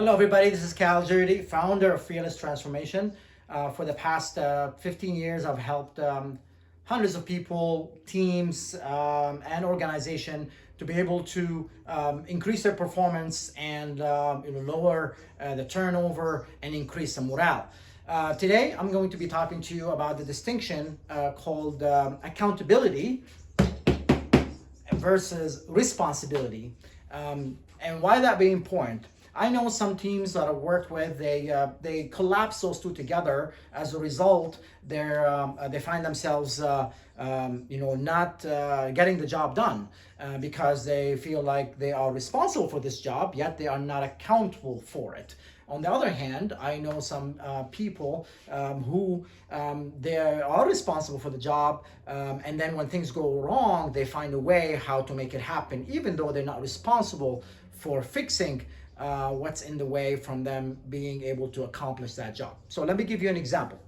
Hello, everybody. This is Cal Jurdy, founder of Fearless Transformation. For the past 15 years, I've helped hundreds of people, teams, and organization to be able to increase their performance and lower the turnover and increase the morale. Today, I'm going to be talking to you about the distinction called accountability versus responsibility, and why that be important. I know some teams that I've worked with, they collapse those two together. As a result, they find themselves not getting the job done because they feel like they are responsible for this job, yet they are not accountable for it. On the other hand, I know some people who they are responsible for the job, and then when things go wrong, they find a way how to make it happen, even though they're not responsible for fixing what's in the way from them being able to accomplish that job. So let me give you an example.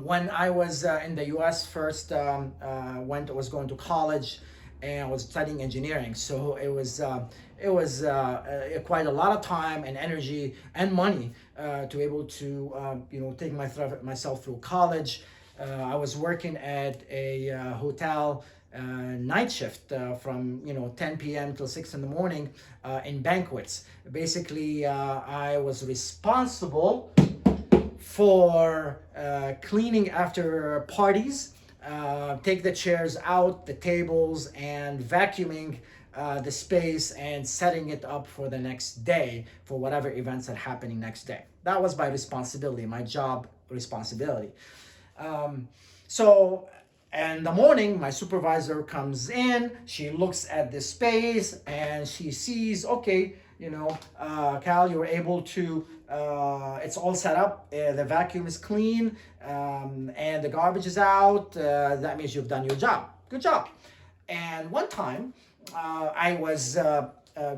When I was in the U.S. first, was going to college, and I was studying engineering. So it was quite a lot of time and energy and money to be able to take myself through college. I was working at a hotel night shift from 10 p.m. till 6 in the morning in banquets. Basically, I was responsible for cleaning after parties, take the chairs out, the tables, and vacuuming the space and setting it up for the next day for whatever events are happening next day. That was my responsibility, my job responsibility. So in the morning, my supervisor comes in, she looks at the space and she sees, okay, Cal, you were able to, it's all set up, the vacuum is clean, and the garbage is out. That means you've done your job. Good job. And one time, I was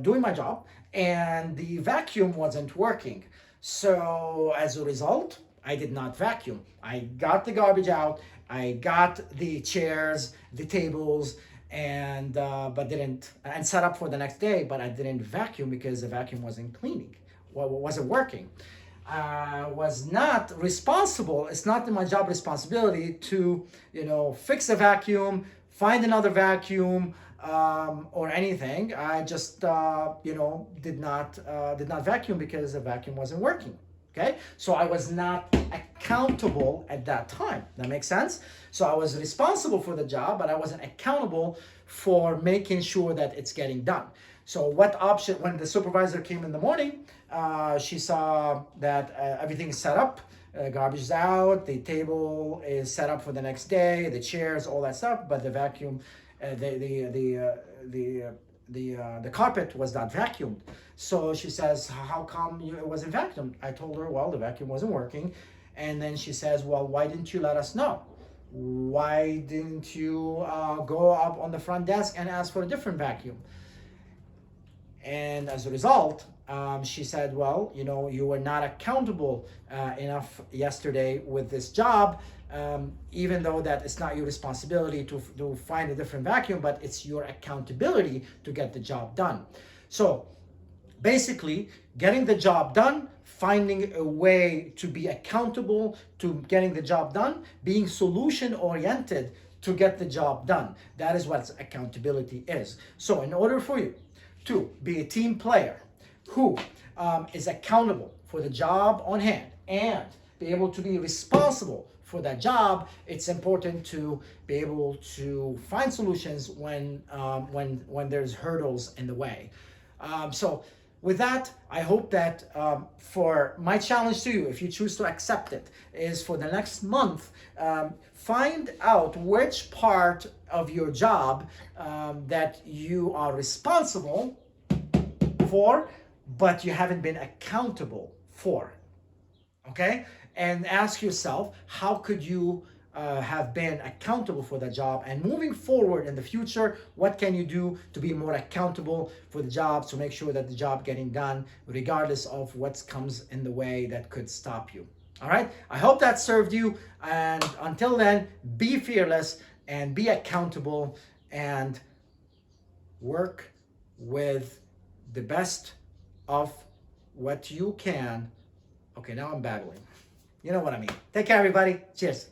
doing my job and the vacuum wasn't working. So as a result, I did not vacuum. I got the garbage out, I got the chairs, the tables, and but didn't and set up for the next day, but I didn't vacuum because the vacuum wasn't cleaning, wasn't working. Was not responsible. It's not my job responsibility to fix a vacuum, find another vacuum, or anything. I just did not vacuum because the vacuum wasn't working. Okay, so I was not accountable at that time. That makes sense? So I was responsible for the job, but I wasn't accountable for making sure that it's getting done. So what option, when the supervisor came in the morning, she saw that everything is set up, garbage is out, the table is set up for the next day, the chairs, all that stuff, but the vacuum, the carpet was not vacuumed. So she says, how come it wasn't vacuumed? I told her, well, the vacuum wasn't working. And then she says, well, why didn't you let us know? Why didn't you go up on the front desk and ask for a different vacuum? And as a result, she said, well, you were not accountable enough yesterday with this job, even though that it's not your responsibility to find a different vacuum, but it's your accountability to get the job done. So basically, getting the job done, finding a way to be accountable to getting the job done, being solution oriented to get the job done. That is what accountability is. So in order for you to be a team player who is accountable for the job on hand and be able to be responsible for that job, it's important to be able to find solutions when there's hurdles in the way. So with that, I hope that for my challenge to you, if you choose to accept it, is for the next month, find out which part of your job that you are responsible for, but you haven't been accountable for. Okay? And ask yourself, how could you have been accountable for that job? And moving forward in the future, what can you do to be more accountable for the job, to make sure that the job getting done, regardless of what comes in the way that could stop you? All right? I hope that served you. And until then, be fearless and be accountable and work with the best of what you can. Okay, now I'm babbling. You know what I mean. Take care, everybody. Cheers.